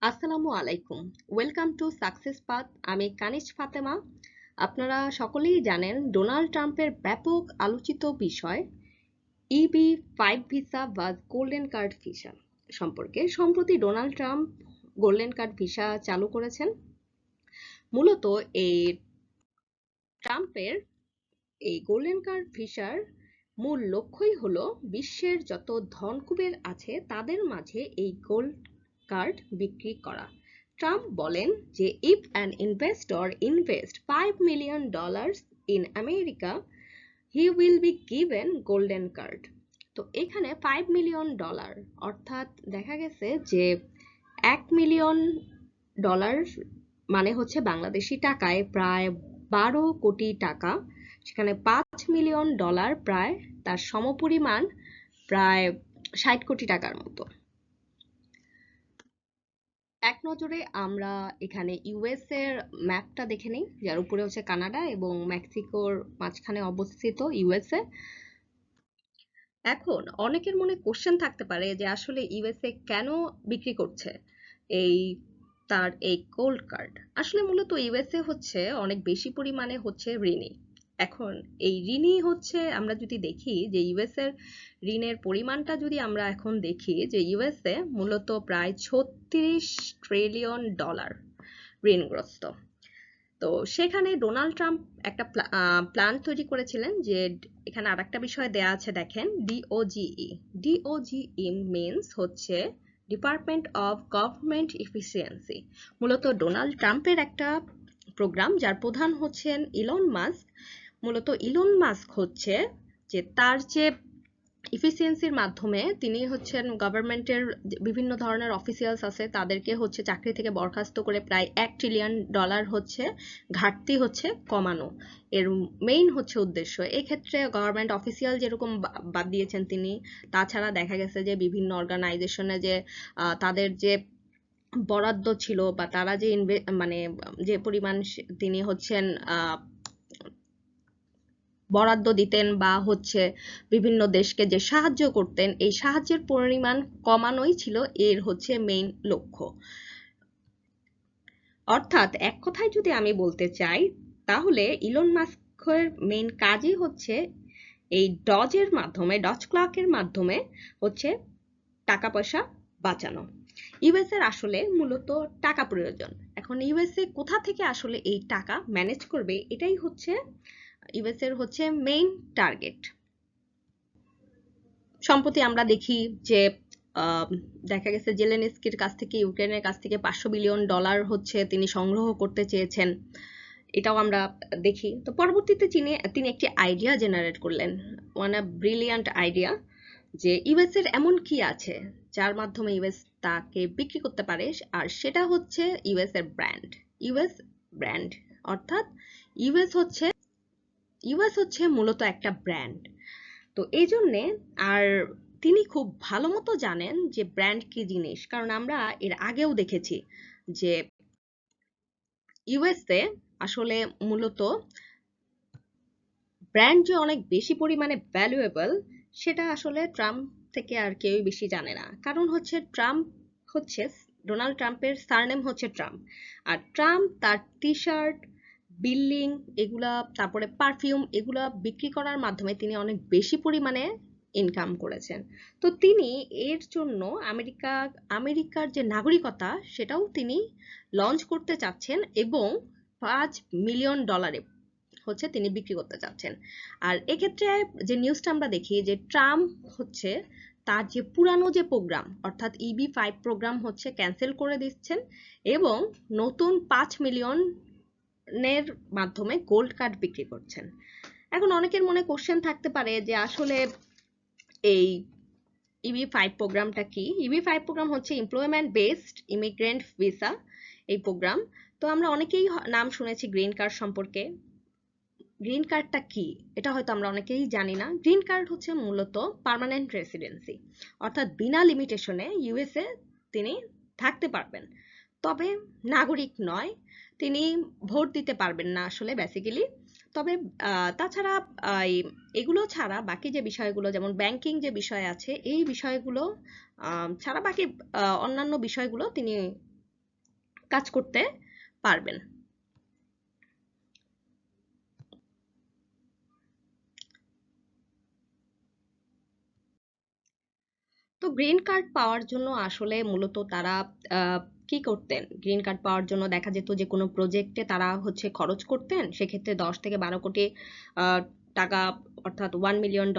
আসসালামু আলাইকুম। Welcome to success path. আমি কানিজ ফাতেমা। আপনারা সকলেই জানেন ডোনাল্ড ট্রাম্পের ব্যাপক আলোচিত বিষয় EB-5 ভিসা বা গোল্ডেন কার্ড ভিসা সম্পর্কে। সম্প্রতি Donald Trump golden card visa চালু করেছেন। মূলত এই ট্রাম্পের এই গোল্ডেন কার্ড ভিসার মূল লক্ষ্যই হলো বিশ্বের যত ধনকুবের আছে তাদের মাঝে এই গোল্ড কার্ড বিক্রি করা। ট্রাম্প বলেন যে if an investor invest $5 million in America, he will be given golden card। তো এখানে $5 million অর্থাৎ দেখা গেছে যে $1 million মানে হচ্ছে বাংলাদেশি টাকায় প্রায় 12 কোটি টাকা। সেখানে $5 million প্রায় তার সমপরিমাণ প্রায় 60 কোটি টাকার মতো। এক নজরে আমরা এখানে ইউএস এর ম্যাপটা দেখে নিই, যার উপরে হচ্ছে কানাডা এবং মেক্সিকোর মাঝখানে অবস্থিত ইউএসএ। এখন অনেকের মনে কোশ্চেন থাকতে পারে যে আসলে ইউএসএ কেন বিক্রি করছে এই তার এই গোল্ড কার্ড। আসলে মূলত ইউএসএ হচ্ছে অনেক বেশি পরিমাণে হচ্ছে ঋণী। এখন এই ঋণী হচ্ছে আমরা যদি দেখি যে ইউএস এর ঋণের পরিমাণটা যদি আমরা এখন দেখি যে ইউএসএ মূলত প্রায় $36 ট্রিলিয়ন ঋণগ্রস্ত। তো সেখানে ডোনাল্ড ট্রাম্প একটা প্ল্যান তৈরি করেছিলেন যে এখানে আরেকটা বিষয় দেয়া আছে দেখেন ডিওজিই। ডিওজিই মিনস হচ্ছে ডিপার্টমেন্ট অফ গভর্নমেন্ট এফিসিয়েন্সি। মূলত ডোনাল্ড ট্রাম্পের একটা প্রোগ্রাম, যার প্রধান হচ্ছেন ইলন মাস্ক। মূলত ইলন মাস্ক হচ্ছে যে তার যে এফিসিয়েন্সির মাধ্যমে তিনি হচ্ছেন গভর্নমেন্টের বিভিন্ন ধরনের অফিসিয়ালস আছে তাদেরকে হচ্ছে চাকরি থেকে বরখাস্ত করে প্রায় $1 ট্রিলিয়ন হচ্ছে ঘাটতি হচ্ছে কমানো এর মেইন হচ্ছে উদ্দেশ্য। এক্ষেত্রে গভর্নমেন্ট অফিসিয়াল যেরকম বাদ দিয়েছেন তিনি, তাছাড়া দেখা গেছে যে বিভিন্ন অর্গানাইজেশনে যে তাদের যে বরাদ্দ ছিল বা তারা যে মানে যে পরিমাণ তিনি হচ্ছেন বরাদ্দ দিতেন বা হচ্ছে বিভিন্ন দেশকে যে সাহায্য করতেন, এই সাহায্যের পরিমাণ কমানোই ছিল এর হচ্ছে মেইন লক্ষ্য। অর্থাৎ এক কথায় যদি আমি বলতে চাই তাহলে ইলন মাস্কের মেইন কাজই হচ্ছে এই ডজের মাধ্যমে, ডজ ক্লকের মাধ্যমে হচ্ছে টাকা পয়সা বাঁচানো। ইউএস এর আসলে মূলত টাকা প্রয়োজন। এখন ইউএসএ কোথা থেকে আসলে এই টাকা ম্যানেজ করবে, এটাই হচ্ছে ইউএস এর হচ্ছে মেইন টার্গেট। সম্প্রতি আমরা দেখি যে দেখা গেছে জেলেনস্কির কাছ থেকে, ইউক্রেনের কাছ থেকে $500 বিলিয়ন হচ্ছে তিনি সংগ্রহ করতে চেয়েছেন। এটাও আমরা দেখি। তো পরবর্তীতে তিনি একটি আইডিয়া জেনারেট করলেন, ওয়ান আ ব্রিলিয়ান্ট আইডিয়া, যে ইউএস এর এমন কি আছে যার মাধ্যমে ইউএস তাকে বিক্রি করতে পারে, আর সেটা হচ্ছে ইউএস এর ব্র্যান্ড। ইউএস ব্র্যান্ড অর্থাৎ ইউএস হচ্ছে মূলত একটা ব্র্যান্ড। তো এই জন্যে আর তিনি খুব ভালো মতো জানেন যে ব্র্যান্ড কি জিনিস, কারণ আমরা এর আগেও দেখেছি যে ইউএসএ আসলে মূলত ব্র্যান্ড যে অনেক বেশি পরিমাণে ভ্যালুয়েবল, সেটা আসলে ট্রাম্প থেকে আর কেউই বেশি জানে না। কারণ হচ্ছে ট্রাম্প হচ্ছে, ডোনাল্ড ট্রাম্পের সারনেম হচ্ছে ট্রাম্প, আর ট্রাম্প তার টি শার্ট, বিল্ডিং এগুলা, তারপরে পারফিউম এগুলা বিক্রি করার মাধ্যমে তিনি অনেক বেশি পরিমাণে ইনকাম করেছেন। তো তিনি এর জন্য আমেরিকার যে নাগরিকতা সেটাও তিনি লঞ্চ করতে চাচ্ছেন এবং $5 মিলিয়ন হচ্ছে তিনি বিক্রি করতে চাচ্ছেন। আর এক্ষেত্রে যে নিউজটা আমরা দেখি যে ট্রাম্প হচ্ছে তার যে পুরানো যে প্রোগ্রাম অর্থাৎ EB-5 প্রোগ্রাম হচ্ছে ক্যান্সেল করে দিচ্ছেন এবং নতুন 5 মিলিয়নের মাধ্যমে গোল্ড কার্ড বিক্রি করছেন। এখন অনেকের মনে কোশ্চেন থাকতে পারে যে আসলে এই EB-5 প্রোগ্রামটা কি। EB-5 প্রোগ্রাম হচ্ছে এমপ্লয়মেন্ট বেসড ইমিগ্রেন্ট ভিসা এই প্রোগ্রাম। তো আমরা অনেকেই নাম শুনেছি গ্রিন কার্ড সম্পর্কে। গ্রিন কার্ডটা কি এটা হয়তো আমরা অনেকেই জানি না। গ্রিন কার্ড হচ্ছে মূলত পার্মানেন্ট রেসিডেন্সি, অর্থাৎ বিনা লিমিটেশনে ইউএসএ তিনি থাকতে পারবেন, তবে নাগরিক নয়। তিনি ভোট দিতে পারবেন না আসলে বেসিক্যালি। তবে তাছাড়া এগুলো ছাড়া বাকি যে বিষয়গুলো, যেমন ব্যাংকিং যে বিষয় আছে, এই বিষয়গুলো ছাড়া বাকি অন্যান্য বিষয়গুলো তিনি কাজ করতে পারবেন। তো গ্রিন কার্ড পাওয়ার জন্য আসলে মূলত তারা কি করতেন, গ্রিন কার্ড পাওয়ার জন্য দেখা যেত যে কোনো প্রজেক্টে তারা হচ্ছে খরচ করতেন, সেক্ষেত্রে 10 থেকে 12 কোটি আহ, টাকা অর্থাৎ $1 মিলিয়ন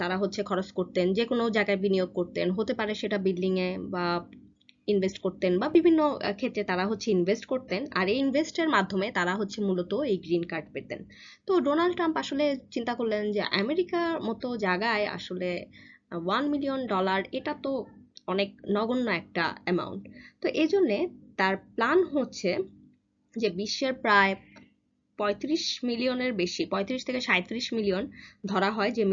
তারা হচ্ছে খরচ করতেন, যে কোনো জায়গায় বিনিয়োগ করতেন, হতে পারে সেটা বিল্ডিং এ বা ইনভেস্ট করতেন বা বিভিন্ন ক্ষেত্রে তারা হচ্ছে ইনভেস্ট করতেন, আর এই ইনভেস্টের মাধ্যমে তারা হচ্ছে মূলত এই গ্রিন কার্ড পেতেন। তো ডোনাল্ড ট্রাম্প আসলে চিন্তা করলেন যে আমেরিকার মতো জায়গায় আসলে $1 মিলিয়ন এটা তো অনেক নগণ্য একটা অ্যামাউন্ট। তো এই জন্যে তার প্ল্যান হচ্ছে যে বিশ্বের প্রায় 35 মিলিয়নের বেশি, 35 থেকে 37 মিলিয়ন ধরা হয় যে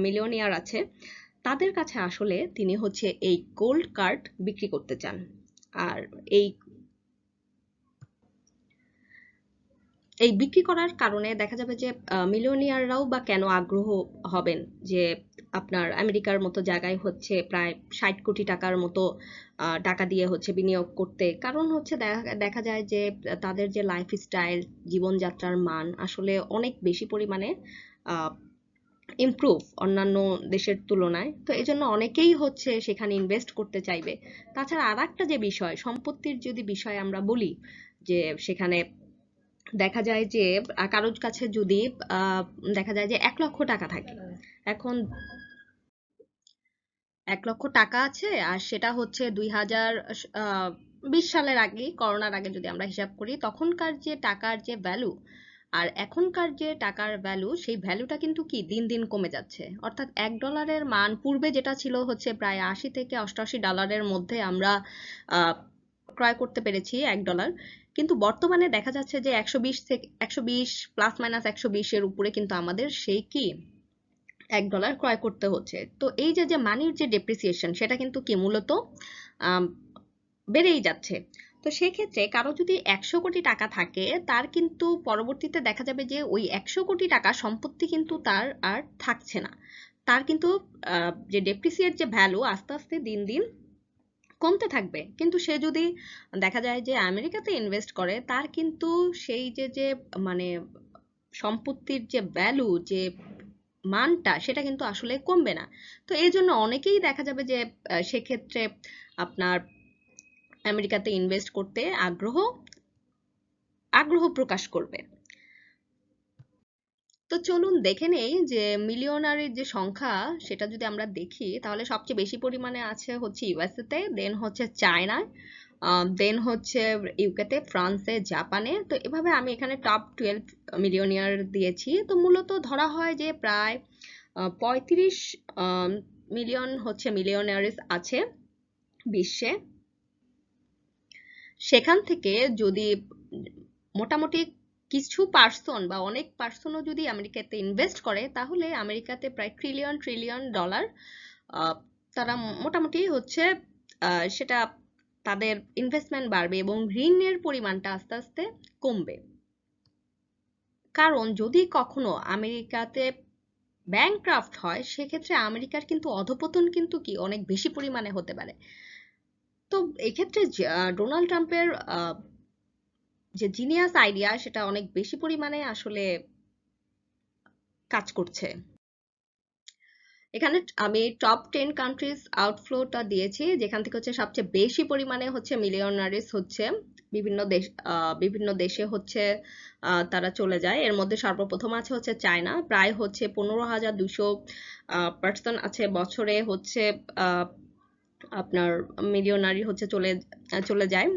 মিলিয়নিয়ার আছে, তাদের কাছে আসলে তিনি হচ্ছে এই গোল্ড কার্ড বিক্রি করতে চান। আর এই এই বিক্রি করার কারণে দেখা যাবে যে মিলিয়নিয়াররাও বা কেন আগ্রহ হবেন যে আপনার আমেরিকার মতো জায়গায় হচ্ছে প্রায় 60 কোটি টাকার মতো টাকা দিয়ে হচ্ছে বিনিয়োগ করতে, কারণ হচ্ছে দেখা যায় যে তাদের যে লাইফস্টাইল, জীবনযাত্রার মান আসলে অনেক বেশি পরিমাণে ইমপ্রুভ অন্যান্য দেশের তুলনায়। তো এই জন্য অনেকেই হচ্ছে সেখানে ইনভেস্ট করতে চাইবে। তাছাড়া আর একটা যে বিষয়, সম্পত্তির যদি বিষয় আমরা বলি, যে সেখানে দেখা যায় যে কারোর কাছে যদি আহ, দেখা যায় যে 1 লক্ষ টাকা থাকে, এখন 1 লক্ষ টাকা আছে, আর সেটা হচ্ছে 2020 সালের আগে, করোনার আগে যদি আমরা হিসাব করি, তখনকার যে টাকার যে ভ্যালু আর এখনকার যে টাকার ভ্যালু, সেই ভ্যালুটা কিন্তু কি দিন দিন কমে যাচ্ছে। অর্থাৎ $1 মান পূর্বে যেটা ছিল হচ্ছে প্রায় 80 থেকে 88 ডলারের মধ্যে আমরা আহ, ক্রয় করতে পেরেছি $1, কিন্তু বর্তমানে দেখা যাচ্ছে যে 120 প্লাস মাইনাস 120-এর উপরে কিন্তু আমাদের সেই কি $1 ক্রয় করতে হচ্ছে। তো এই যে যে মানির যে ডেপ্রিসিয়েশন, সেটা কিন্তু কি মূলত আম, বেড়েই যাচ্ছে। তো সেক্ষেত্রে কারো যদি 100 কোটি টাকা থাকে, তার কিন্তু পরবর্তীতে দেখা যাবে যে ওই 100 কোটি টাকা সম্পত্তি কিন্তু তার আর থাকছে না। তার কিন্তু যে ডেপ্রিসিয়েট যে ভ্যালু আস্তে আস্তে দিন দিন কমতে থাকবে। কিন্তু সে যদি দেখা যায় যে আমেরিকাতে ইনভেস্ট করে, তার কিন্তু সেই যে যে মানে সম্পত্তির যে ভ্যালু, যে মানটা, সেটা কিন্তু আসলে কমবে না। তো এই জন্য অনেকেই দেখা যাবে যে সেক্ষেত্রে আপনার আমেরিকাতে ইনভেস্ট করতে আগ্রহ আগ্রহ প্রকাশ করবে। তো চলুন দেখে নেই যে মিলিয়নারের যে সংখ্যা, সেটা যদি আমরা দেখি তাহলে সবচেয়ে বেশি পরিমাণে আছে হচ্ছে ইউএসএ তে, দেন হচ্ছে চায়নায়, দেন হচ্ছে ইউকেতে, ফ্রান্সে, জাপানে। তো এভাবে আমি এখানে টপ 12 মিলিয়নিয়ার দিয়েছি। তো মূলত ধরা হয় যে প্রায় 35 মিলিয়ন হচ্ছে মিলিয়নারিস আছে বিশ্বে। সেখান থেকে যদি মোটামুটি কিছু পার্সন বা অনেক পার্সনও যদি আমেরিকাতে ইনভেস্ট করে, তাহলে আমেরিকাতে প্রায় ট্রিলিয়ন ট্রিলিয়ন ডলার তারা মোটামুটি হচ্ছে সেটা তাদের ইনভেস্টমেন্ট বাড়বে এবং ঋণের পরিমাণটা আস্তে আস্তে কমবে। কারণ যদি কখনো আমেরিকাতে ব্যাংক্রাফট হয়, সেক্ষেত্রে আমেরিকার কিন্তু অধপতন কিন্তু কি অনেক বেশি পরিমাণে হতে পারে। তো এক্ষেত্রে ডোনাল্ড ট্রাম্পের যে জিনিয়াস আইডিয়া, সেটা অনেক বেশি পরিমাণে আসলে কাজ করছে। এখানে আমি টপ 10 কান্ট্রিজ আউটফ্লোটা দিয়েছি, যেখান থেকে হচ্ছে সবচেয়ে বেশি পরিমাণে হচ্ছে মিলিয়নারিস হচ্ছে বিভিন্ন দেশ, বিভিন্ন দেশে হচ্ছে তারা চলে যায়। এর মধ্যে সর্বপ্রথম আছে হচ্ছে চায়না, প্রায় হচ্ছে 15,200 পার্সন আছে বছরে হচ্ছে আহ, আপনার মিলিয়নারি হচ্ছে চলে যায়।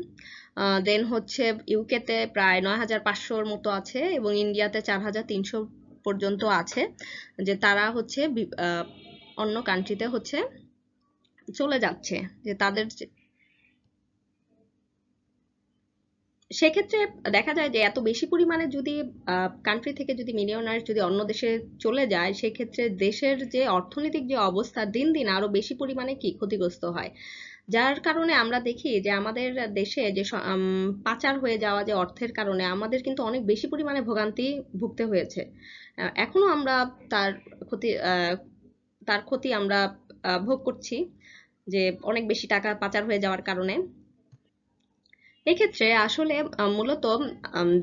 দেন হচ্ছে ইউকেতে প্রায় 9,500-র মতো আছে, এবং ইন্ডিয়াতে 4,300 পর্যন্ত আছে, যে তারা হচ্ছে অন্য কান্ট্রিতে হচ্ছে চলে যাচ্ছে, যে তাদের সেক্ষেত্রে দেখা যায় যে এত বেশি পরিমাণে যদি কান্ট্রি থেকে যদি মিলিয়নার যদি অন্য দেশে চলে যায়, সেক্ষেত্রে দেশের যে অর্থনৈতিক যে অবস্থা দিন দিন আরো বেশি পরিমাণে কি ক্ষতিগ্রস্ত হয়। যার কারণে আমরা দেখি যে আমাদের দেশে যে পাচার হয়ে যাওয়া যে অর্থের কারণে আমাদের কিন্তু অনেক বেশি পরিমাণে ভোগান্তি ভুগতে হয়েছে। এখনো আমরা তার ক্ষতি তার ক্ষতি আমরা ভোগ করছি, যে অনেক বেশি টাকা পাচার হয়ে যাওয়ার কারণে। এক্ষেত্রে আসলে মূলত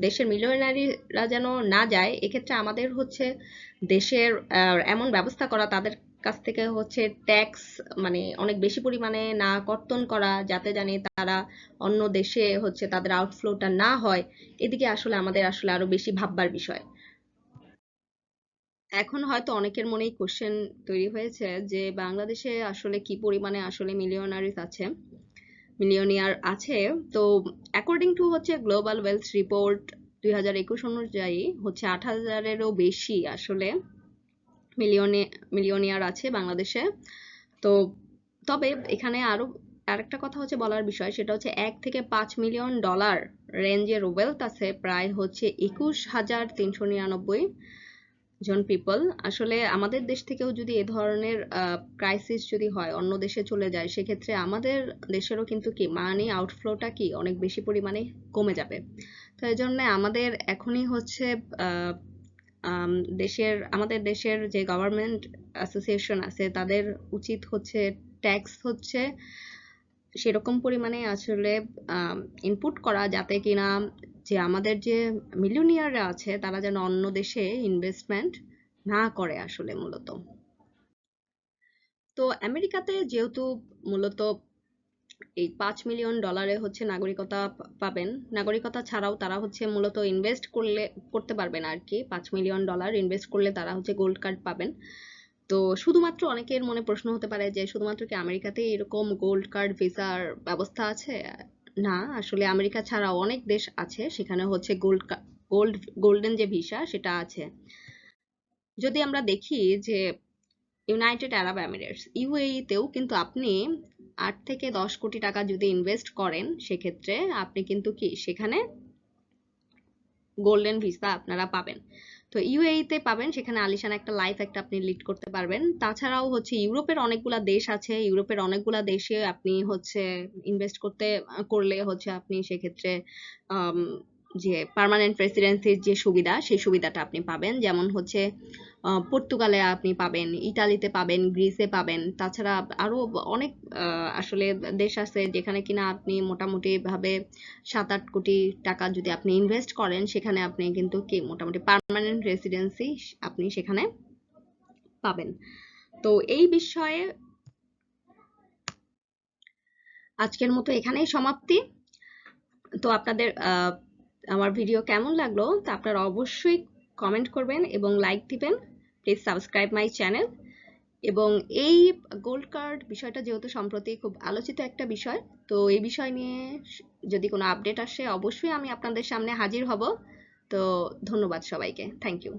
দেশের মিলিয়নারিরা যেন না যায়, এক্ষেত্রে আমাদের হচ্ছে দেশের এমন ব্যবস্থা করা, তাদের কাছ থেকে হচ্ছে ট্যাক্স মানে অনেক বেশি পরিমাণে না কর্তন করা, যাতে জানি তারা অন্য দেশে হচ্ছে তাদের আউটফ্লোটা না হয়। এদিকে আসলে আমাদের আসলে আরো বেশি ভাববার বিষয়। এখন হয়তো অনেকের মনেই কোশ্চেন তৈরি হয়েছে যে বাংলাদেশে আসলে কি পরিমাণে আসলে মিলিয়নারিজ আছে, মিলিয়নিয়ার আছে। তো অ্যাকর্ডিং টু হচ্ছে গ্লোবাল ওয়েলথ রিপোর্ট 2021 অনুযায়ী হচ্ছে 8,000-এরও বেশি আসলে মিলিয়নে মিলিয়নিয়ার আছে বাংলাদেশে। তো তবে এখানে আরো আরেকটা কথা হচ্ছে বলার বিষয়, সেটা হচ্ছে 1 থেকে 5 মিলিয়ন ডলার রেঞ্জের ওয়েলথ আছে প্রায় হচ্ছে 21,399 জন পিপল। আসলে আমাদের দেশ থেকেও যদি এ ধরনের ক্রাইসিস যদি হয়, অন্য দেশে চলে যায়, সেক্ষেত্রে আমাদের দেশেরও কিন্তু কি মানি আউটফ্লোটা কি অনেক বেশি পরিমাণে কমে যাবে। তো এই জন্য আমাদের এখনই হচ্ছে আহ, আম, আমাদের দেশের যে গভর্নমেন্ট অ্যাসোসিয়েশন আছে, তাদের উচিত হচ্ছে ট্যাক্স হচ্ছে সেরকম পরিমাণে আসলে ইনপুট করা, যাতে কিনা যে আমাদের যে মিলিয়নিয়াররা আছে তারা যেন অন্য দেশে ইনভেস্টমেন্ট না করে আসলে মূলত। তো আমেরিকাতে যেহেতু মূলত এই 5 মিলিয়ন ডলারে হচ্ছে নাগরিকতা পাবেন, নাগরিকতা ছাড়াও তারা হচ্ছে মূলত ইনভেস্ট করতে পারবেন আর কি। 5 মিলিয়ন ডলার ইনভেস্ট করলে তারা হচ্ছে গোল্ড কার্ড পাবেন। তো শুধুমাত্র অনেকের মনে প্রশ্ন হতে পারে যে শুধুমাত্র কি আমেরিকাতে এরকম গোল্ড কার্ড ভিসার ব্যবস্থা আছে? না, আসলে আমেরিকা ছাড়াও অনেক দেশ আছে সেখানে হচ্ছে গোল্ড গোল্ডেন যে ভিসা সেটা আছে। যদি আমরা দেখি যে ইউনাইটেড আরব এমিরেটস ইউএই তেও কিন্তু আপনি 8 থেকে 10 কোটি টাকা যদি ইনভেস্ট করেন, সেক্ষেত্রে আপনি কিন্তু কি সেখানে গোল্ডেন ভিসা আপনারা পাবেন। তো ইউএই তে পাবেন, সেখানে আলিশান একটা লাইফ একটা আপনি লিড করতে পারবেন। তাছাড়াও হচ্ছে ইউরোপের অনেকগুলা দেশ আছে, ইউরোপের অনেকগুলা দেশে আপনি হচ্ছে ইনভেস্ট করলে হচ্ছে আপনি সেক্ষেত্রে আম, যে পার্মানেন্ট রেসিডেন্সির যে সুবিধা, সেই সুবিধাটা আপনি পাবেন। যেমন হচ্ছে পর্তুগালে আপনি পাবেন, ইটালিতে পাবেন, গ্রিসে পাবেন। তাছাড়া আরো অনেক আসলে দেশ আছে যেখানে কিনা আপনি মোটামুটি ভাবে 7-8 কোটি টাকা যদি আপনি ইনভেস্ট করেন, সেখানে আপনি কিন্তু কি মোটামুটি পার্মানেন্ট রেসিডেন্সি আপনি সেখানে পাবেন। তো এই বিষয়ে আজকের মতো এখানেই সমাপ্তি। তো আপনাদের আমার ভিডিও কেমন লাগলো তা আপনারা অবশ্যই কমেন্ট করবেন এবং লাইক দিবেন। Please subscribe my channel. এবং এই গোল্ড কার্ড বিষয়টা যেহেতু সম্প্রতি খুব আলোচিত একটা বিষয়, তো এই বিষয় নিয়ে যদি কোনো আপডেট আসে অবশ্যই আমি আপনাদের সামনে হাজির হব। তো ধন্যবাদ সবাইকে, থ্যাংক ইউ।